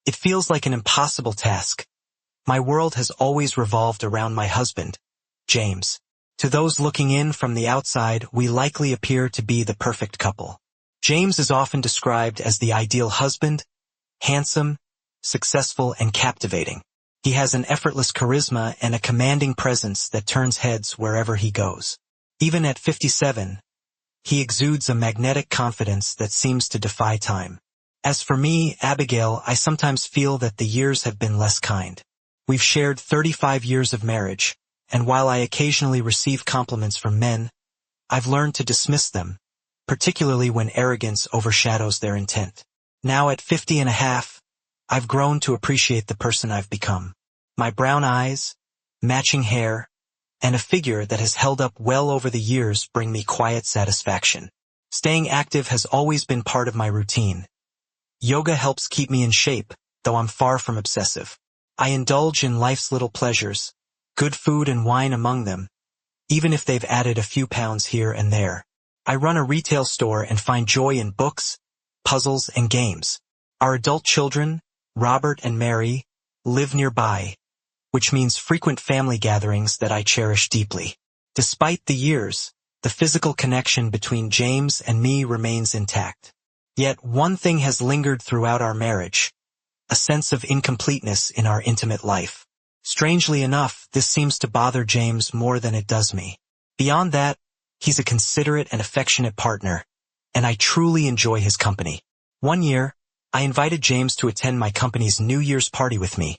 It feels like an impossible task. My world has always revolved around my husband, James. To those looking in from the outside, we likely appear to be the perfect couple. James is often described as the ideal husband, handsome, successful, and captivating. He has an effortless charisma and a commanding presence that turns heads wherever he goes. Even at 57, he exudes a magnetic confidence that seems to defy time. As for me, Abigail, I sometimes feel that the years have been less kind. We've shared 35 years of marriage, and while I occasionally receive compliments from men, I've learned to dismiss them, particularly when arrogance overshadows their intent. Now at 50 and a half, I've grown to appreciate the person I've become. My brown eyes, matching hair, and a figure that has held up well over the years bring me quiet satisfaction. Staying active has always been part of my routine. Yoga helps keep me in shape, though I'm far from obsessive. I indulge in life's little pleasures, good food and wine among them, even if they've added a few pounds here and there. I run a retail store and find joy in books, puzzles, and games. Our adult children, Robert and Mary, live nearby, which means frequent family gatherings that I cherish deeply. Despite the years, the physical connection between James and me remains intact. Yet one thing has lingered throughout our marriage, a sense of incompleteness in our intimate life. Strangely enough, this seems to bother James more than it does me. Beyond that, he's a considerate and affectionate partner, and I truly enjoy his company. One year, I invited James to attend my company's New Year's party with me,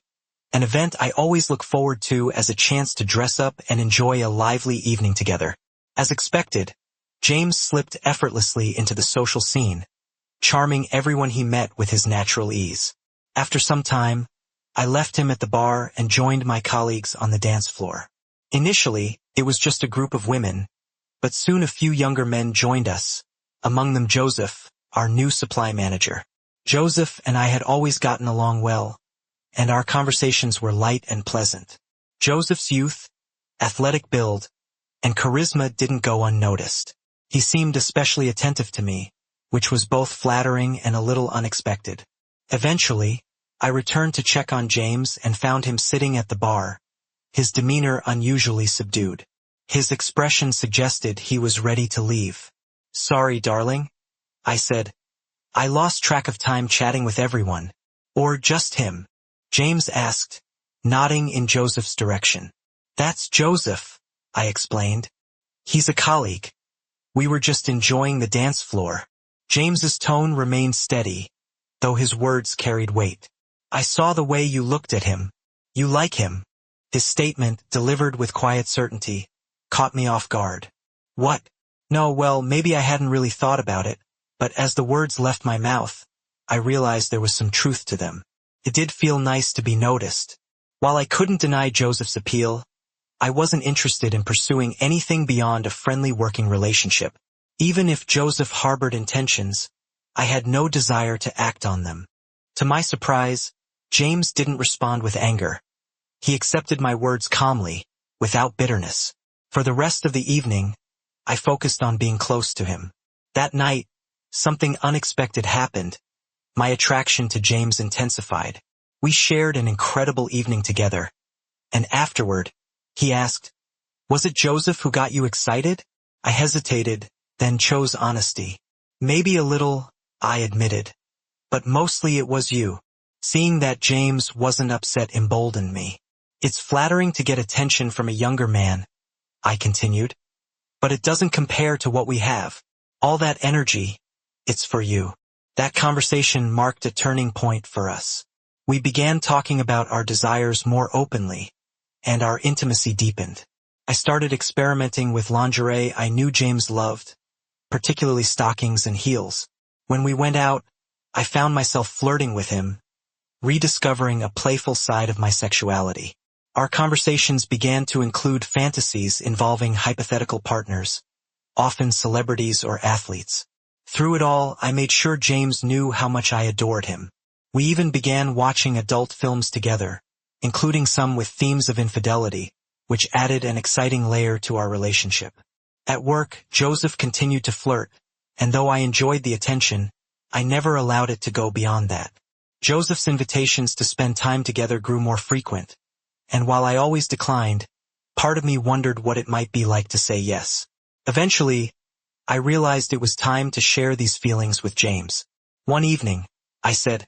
an event I always look forward to as a chance to dress up and enjoy a lively evening together. As expected, James slipped effortlessly into the social scene, charming everyone he met with his natural ease. After some time, I left him at the bar and joined my colleagues on the dance floor. Initially, it was just a group of women, but soon a few younger men joined us, among them Joseph, our new supply manager. Joseph and I had always gotten along well, and our conversations were light and pleasant. Joseph's youth, athletic build, and charisma didn't go unnoticed. He seemed especially attentive to me, which was both flattering and a little unexpected. Eventually, I returned to check on James and found him sitting at the bar, his demeanor unusually subdued. His expression suggested he was ready to leave. "Sorry, darling," I said. "I lost track of time chatting with everyone." "Or just him?" James asked, nodding in Joseph's direction. "That's Joseph," I explained. "He's a colleague. We were just enjoying the dance floor." James's tone remained steady, though his words carried weight. "I saw the way you looked at him. You like him." His statement, delivered with quiet certainty, caught me off guard. "What?" "No, well, maybe I hadn't really thought about it, but as the words left my mouth, I realized there was some truth to them. It did feel nice to be noticed. While I couldn't deny Joseph's appeal, I wasn't interested in pursuing anything beyond a friendly working relationship. Even if Joseph harbored intentions, I had no desire to act on them. To my surprise, James didn't respond with anger. He accepted my words calmly, without bitterness. For the rest of the evening, I focused on being close to him. That night, something unexpected happened. My attraction to James intensified. We shared an incredible evening together, and afterward, he asked, "Was it Joseph who got you excited?" I hesitated, then chose honesty. "Maybe a little," I admitted, "but mostly it was you." Seeing that James wasn't upset emboldened me. "It's flattering to get attention from a younger man," I continued, "but it doesn't compare to what we have. All that energy, it's for you." That conversation marked a turning point for us. We began talking about our desires more openly, and our intimacy deepened. I started experimenting with lingerie I knew James loved, particularly stockings and heels. When we went out, I found myself flirting with him, rediscovering a playful side of my sexuality. Our conversations began to include fantasies involving hypothetical partners, often celebrities or athletes. Through it all, I made sure James knew how much I adored him. We even began watching adult films together, including some with themes of infidelity, which added an exciting layer to our relationship. At work, Joseph continued to flirt, and though I enjoyed the attention, I never allowed it to go beyond that. Joseph's invitations to spend time together grew more frequent, and while I always declined, part of me wondered what it might be like to say yes. Eventually, I realized it was time to share these feelings with James. One evening, I said,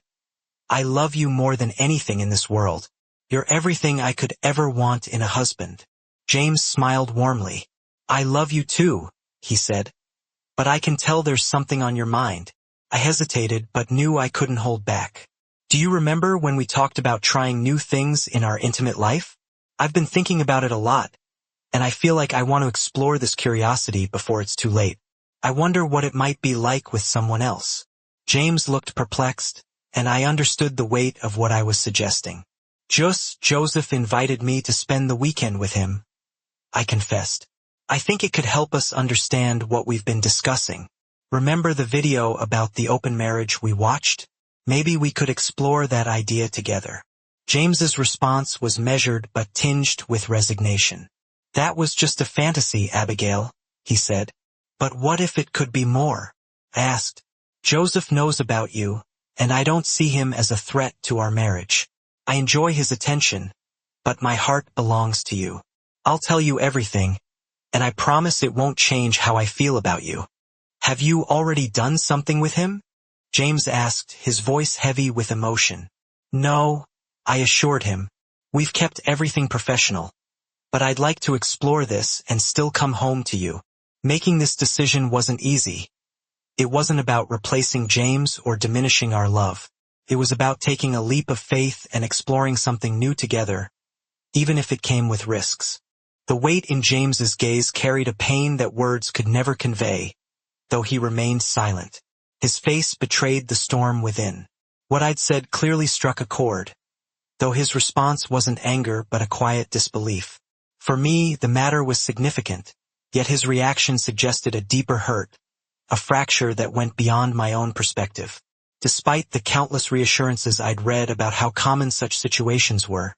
"I love you more than anything in this world. You're everything I could ever want in a husband." James smiled warmly. "I love you too," he said. "But I can tell there's something on your mind." I hesitated but knew I couldn't hold back. "Do you remember when we talked about trying new things in our intimate life? I've been thinking about it a lot, and I feel like I want to explore this curiosity before it's too late. I wonder what it might be like with someone else." James looked perplexed, and I understood the weight of what I was suggesting. Joseph invited me to spend the weekend with him," I confessed. "I think it could help us understand what we've been discussing. Remember the video about the open marriage we watched? Maybe we could explore that idea together." James's response was measured but tinged with resignation. "That was just a fantasy, Abigail," he said. "But what if it could be more?" I asked. "Joseph knows about you, and I don't see him as a threat to our marriage. I enjoy his attention, but my heart belongs to you. I'll tell you everything, and I promise it won't change how I feel about you." "Have you already done something with him?" James asked, his voice heavy with emotion. "No," I assured him. "We've kept everything professional. But I'd like to explore this and still come home to you." Making this decision wasn't easy. It wasn't about replacing James or diminishing our love. It was about taking a leap of faith and exploring something new together, even if it came with risks. The weight in James's gaze carried a pain that words could never convey, though he remained silent. His face betrayed the storm within. What I'd said clearly struck a chord, though his response wasn't anger but a quiet disbelief. For me, the matter was significant, yet his reaction suggested a deeper hurt, a fracture that went beyond my own perspective. Despite the countless reassurances I'd read about how common such situations were,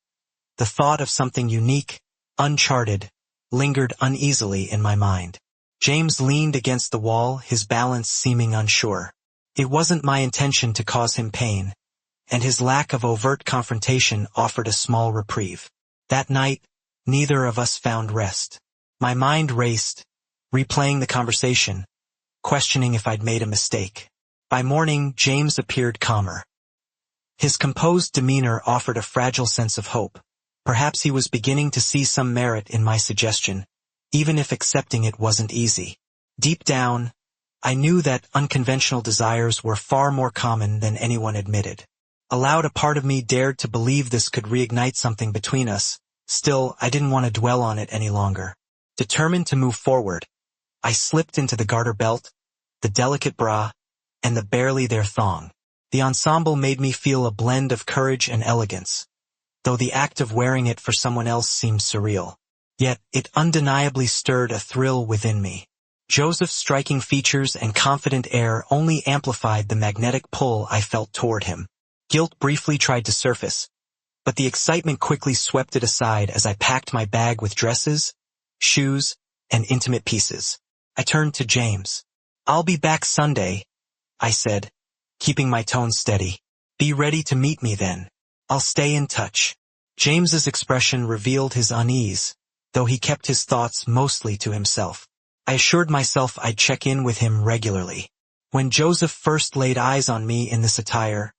the thought of something unique, uncharted, lingered uneasily in my mind. James leaned against the wall, his balance seeming unsure. It wasn't my intention to cause him pain, and his lack of overt confrontation offered a small reprieve. That night, neither of us found rest. My mind raced, replaying the conversation, questioning if I'd made a mistake. By morning, James appeared calmer. His composed demeanor offered a fragile sense of hope. Perhaps he was beginning to see some merit in my suggestion, even if accepting it wasn't easy. Deep down, I knew that unconventional desires were far more common than anyone admitted. Aloud, a part of me dared to believe this could reignite something between us. Still, I didn't want to dwell on it any longer. Determined to move forward, I slipped into the garter belt, the delicate bra, and the barely there thong. The ensemble made me feel a blend of courage and elegance, though the act of wearing it for someone else seemed surreal. Yet, it undeniably stirred a thrill within me. Joseph's striking features and confident air only amplified the magnetic pull I felt toward him. Guilt briefly tried to surface, but the excitement quickly swept it aside as I packed my bag with dresses, shoes, and intimate pieces. I turned to James. "I'll be back Sunday," I said, keeping my tone steady. "Be ready to meet me then. I'll stay in touch." James's expression revealed his unease, though he kept his thoughts mostly to himself. I assured myself I'd check in with him regularly. When Joseph first laid eyes on me in this attire,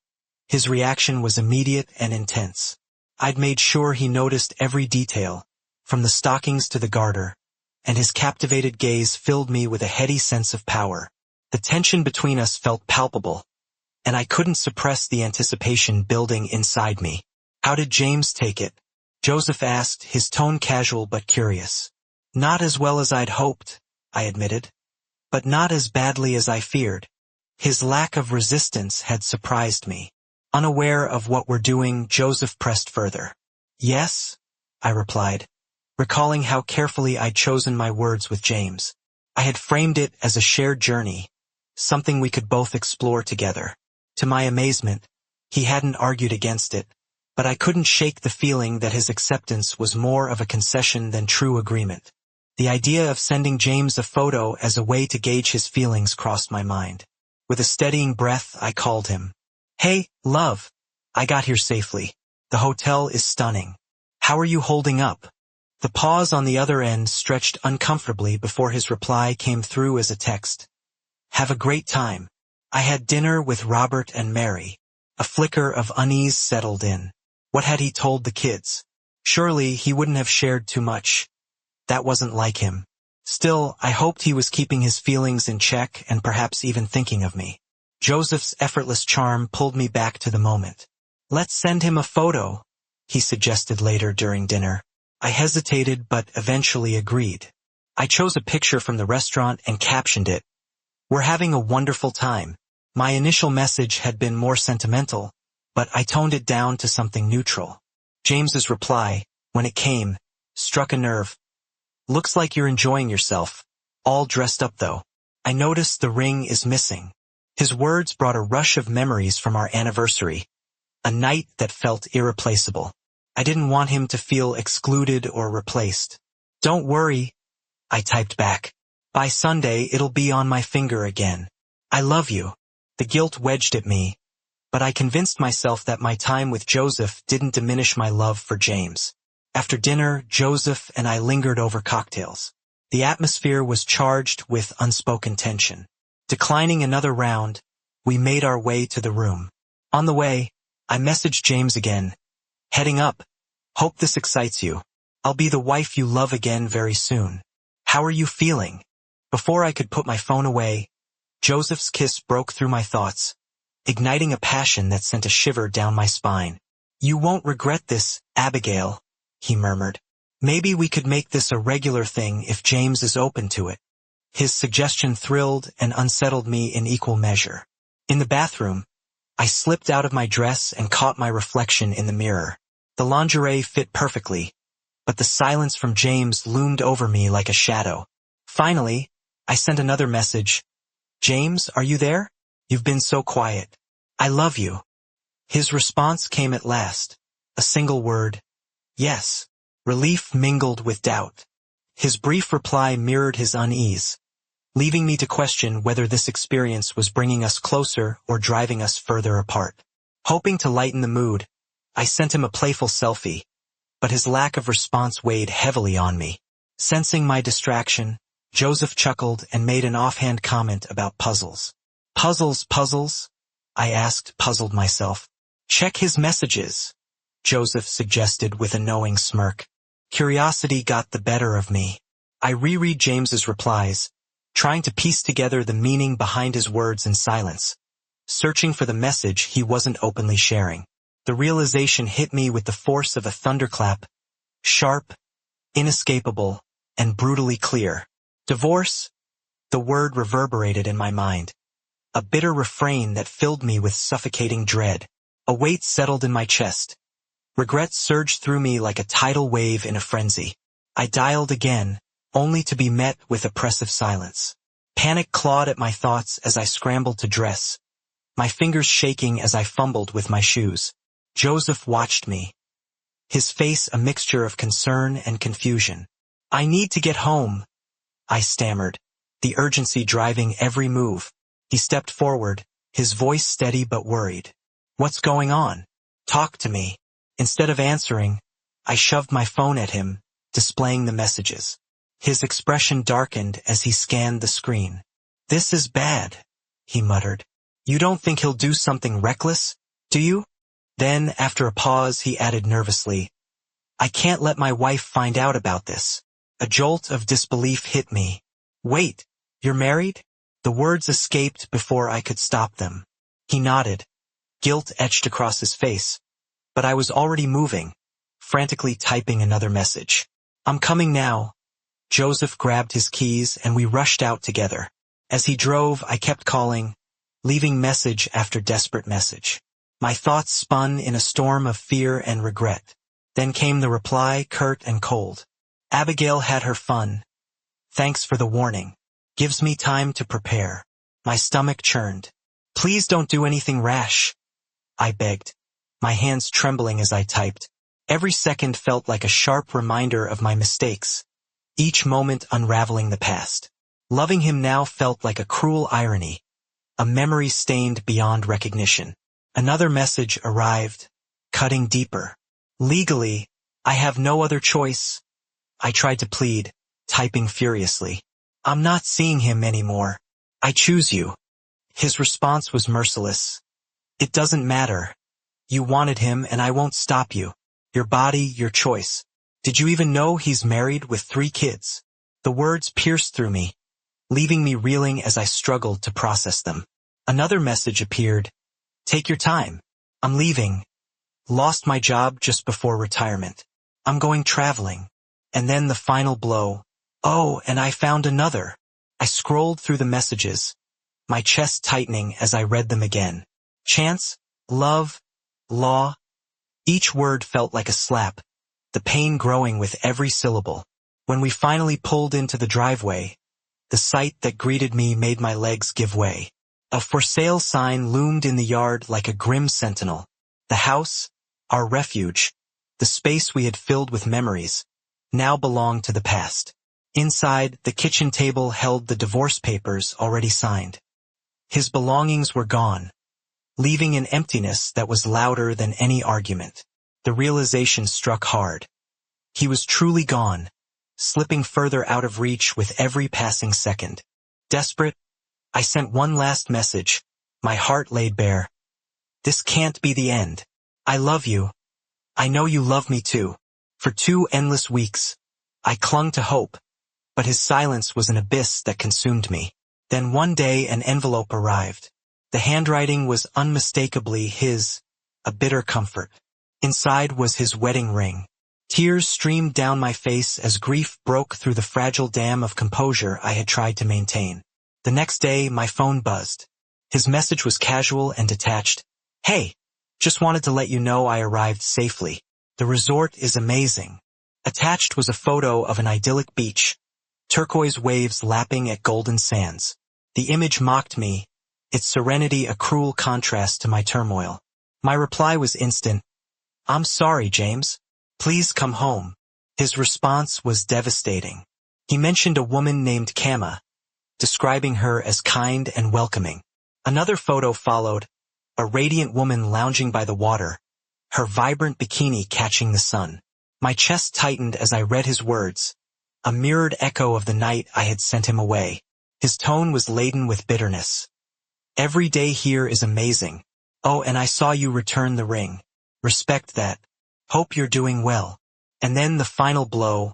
his reaction was immediate and intense. I'd made sure he noticed every detail, from the stockings to the garter, and his captivated gaze filled me with a heady sense of power. The tension between us felt palpable, and I couldn't suppress the anticipation building inside me. "How did James take it?" Joseph asked, his tone casual but curious. "Not as well as I'd hoped," I admitted, "but not as badly as I feared." His lack of resistance had surprised me. Unaware of what we're doing, Joseph pressed further. "Yes," I replied, recalling how carefully I'd chosen my words with James. I had framed it as a shared journey, something we could both explore together. To my amazement, he hadn't argued against it, but I couldn't shake the feeling that his acceptance was more of a concession than true agreement. The idea of sending James a photo as a way to gauge his feelings crossed my mind. With a steadying breath, I called him. "Hey, love, I got here safely. The hotel is stunning. How are you holding up? The pause on the other end stretched uncomfortably before his reply came through as a text. Have a great time. I had dinner with Robert and Mary. A flicker of unease settled in. What had he told the kids? Surely he wouldn't have shared too much. That wasn't like him. Still, I hoped he was keeping his feelings in check and perhaps even thinking of me. Joseph's effortless charm pulled me back to the moment. Let's send him a photo, he suggested later during dinner. I hesitated but eventually agreed. I chose a picture from the restaurant and captioned it. We're having a wonderful time. My initial message had been more sentimental, but I toned it down to something neutral. James's reply, when it came, struck a nerve. Looks like you're enjoying yourself. All dressed up though. I noticed the ring is missing. His words brought a rush of memories from our anniversary. A night that felt irreplaceable. I didn't want him to feel excluded or replaced. Don't worry, I typed back. By Sunday it'll be on my finger again. I love you. The guilt wedged at me, but I convinced myself that my time with Joseph didn't diminish my love for James. After dinner, Joseph and I lingered over cocktails. The atmosphere was charged with unspoken tension. Declining another round, we made our way to the room. On the way, I messaged James again. Heading up. Hope this excites you. I'll be the wife you love again very soon. How are you feeling? Before I could put my phone away, Joseph's kiss broke through my thoughts, igniting a passion that sent a shiver down my spine. You won't regret this, Abigail, he murmured. Maybe we could make this a regular thing if James is open to it. His suggestion thrilled and unsettled me in equal measure. In the bathroom, I slipped out of my dress and caught my reflection in the mirror. The lingerie fit perfectly, but the silence from James loomed over me like a shadow. Finally, I sent another message. James, are you there? You've been so quiet. I love you. His response came at last. A single word. Yes. Relief mingled with doubt. His brief reply mirrored his unease, leaving me to question whether this experience was bringing us closer or driving us further apart. Hoping to lighten the mood, I sent him a playful selfie, but his lack of response weighed heavily on me. Sensing my distraction, Joseph chuckled and made an offhand comment about puzzles. Puzzles? I asked, puzzled myself. Check his messages, Joseph suggested with a knowing smirk. Curiosity got the better of me. I reread James's replies, trying to piece together the meaning behind his words in silence, searching for the message he wasn't openly sharing. The realization hit me with the force of a thunderclap, sharp, inescapable, and brutally clear. Divorce? The word reverberated in my mind. A bitter refrain that filled me with suffocating dread. A weight settled in my chest. Regret surged through me like a tidal wave in a frenzy. I dialed again, only to be met with oppressive silence. Panic clawed at my thoughts as I scrambled to dress, my fingers shaking as I fumbled with my shoes. Joseph watched me, his face a mixture of concern and confusion. I need to get home, I stammered, the urgency driving every move. He stepped forward, his voice steady but worried. What's going on? Talk to me. Instead of answering, I shoved my phone at him, displaying the messages. His expression darkened as he scanned the screen. This is bad, he muttered. You don't think he'll do something reckless, do you? Then, after a pause, he added nervously, I can't let my wife find out about this. A jolt of disbelief hit me. Wait, you're married? The words escaped before I could stop them. He nodded, guilt etched across his face. But I was already moving, frantically typing another message. I'm coming now. Joseph grabbed his keys and we rushed out together. As he drove, I kept calling, leaving message after desperate message. My thoughts spun in a storm of fear and regret. Then came the reply, curt and cold. Abigail had her fun. Thanks for the warning. Gives me time to prepare. My stomach churned. Please don't do anything rash, I begged, my hands trembling as I typed. Every second felt like a sharp reminder of my mistakes, each moment unraveling the past. Loving him now felt like a cruel irony, a memory stained beyond recognition. Another message arrived, cutting deeper. Legally, I have no other choice. I tried to plead, typing furiously. I'm not seeing him anymore. I choose you. His response was merciless. It doesn't matter. You wanted him and I won't stop you. Your body, your choice. Did you even know he's married with 3 kids? The words pierced through me, leaving me reeling as I struggled to process them. Another message appeared. Take your time. I'm leaving. Lost my job just before retirement. I'm going traveling. And then the final blow. Oh, and I found another. I scrolled through the messages, my chest tightening as I read them again. Chance, love, law. Each word felt like a slap, the pain growing with every syllable. When we finally pulled into the driveway, the sight that greeted me made my legs give way. A for sale sign loomed in the yard like a grim sentinel. The house, our refuge, the space we had filled with memories, now belonged to the past. Inside, the kitchen table held the divorce papers already signed. His belongings were gone, leaving an emptiness that was louder than any argument. The realization struck hard. He was truly gone, slipping further out of reach with every passing second. Desperate, I sent one last message, my heart laid bare. This can't be the end. I love you. I know you love me too. For 2 endless weeks, I clung to hope, but his silence was an abyss that consumed me. Then one day an envelope arrived. The handwriting was unmistakably his, a bitter comfort. Inside was his wedding ring. Tears streamed down my face as grief broke through the fragile dam of composure I had tried to maintain. The next day, my phone buzzed. His message was casual and detached. Hey, just wanted to let you know I arrived safely. The resort is amazing. Attached was a photo of an idyllic beach, turquoise waves lapping at golden sands. The image mocked me, its serenity a cruel contrast to my turmoil. My reply was instant. I'm sorry, James. Please come home. His response was devastating. He mentioned a woman named Kama, describing her as kind and welcoming. Another photo followed, a radiant woman lounging by the water, her vibrant bikini catching the sun. My chest tightened as I read his words, a mirrored echo of the night I had sent him away. His tone was laden with bitterness. Every day here is amazing. Oh, and I saw you return the ring. Respect that. Hope you're doing well. And then the final blow.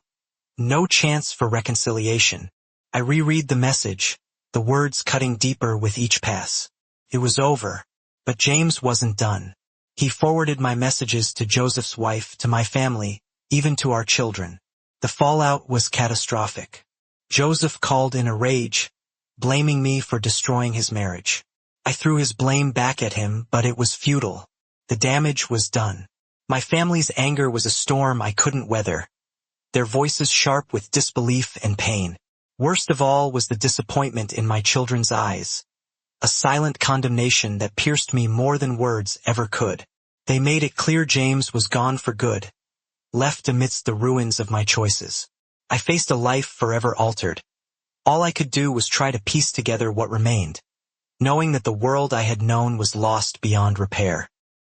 No chance for reconciliation. I reread the message, the words cutting deeper with each pass. It was over. But James wasn't done. He forwarded my messages to Joseph's wife, to my family, even to our children. The fallout was catastrophic. Joseph called in a rage, blaming me for destroying his marriage. I threw his blame back at him, but it was futile. The damage was done. My family's anger was a storm I couldn't weather, their voices sharp with disbelief and pain. Worst of all was the disappointment in my children's eyes, a silent condemnation that pierced me more than words ever could. They made it clear James was gone for good, left amidst the ruins of my choices. I faced a life forever altered. All I could do was try to piece together what remained, knowing that the world I had known was lost beyond repair.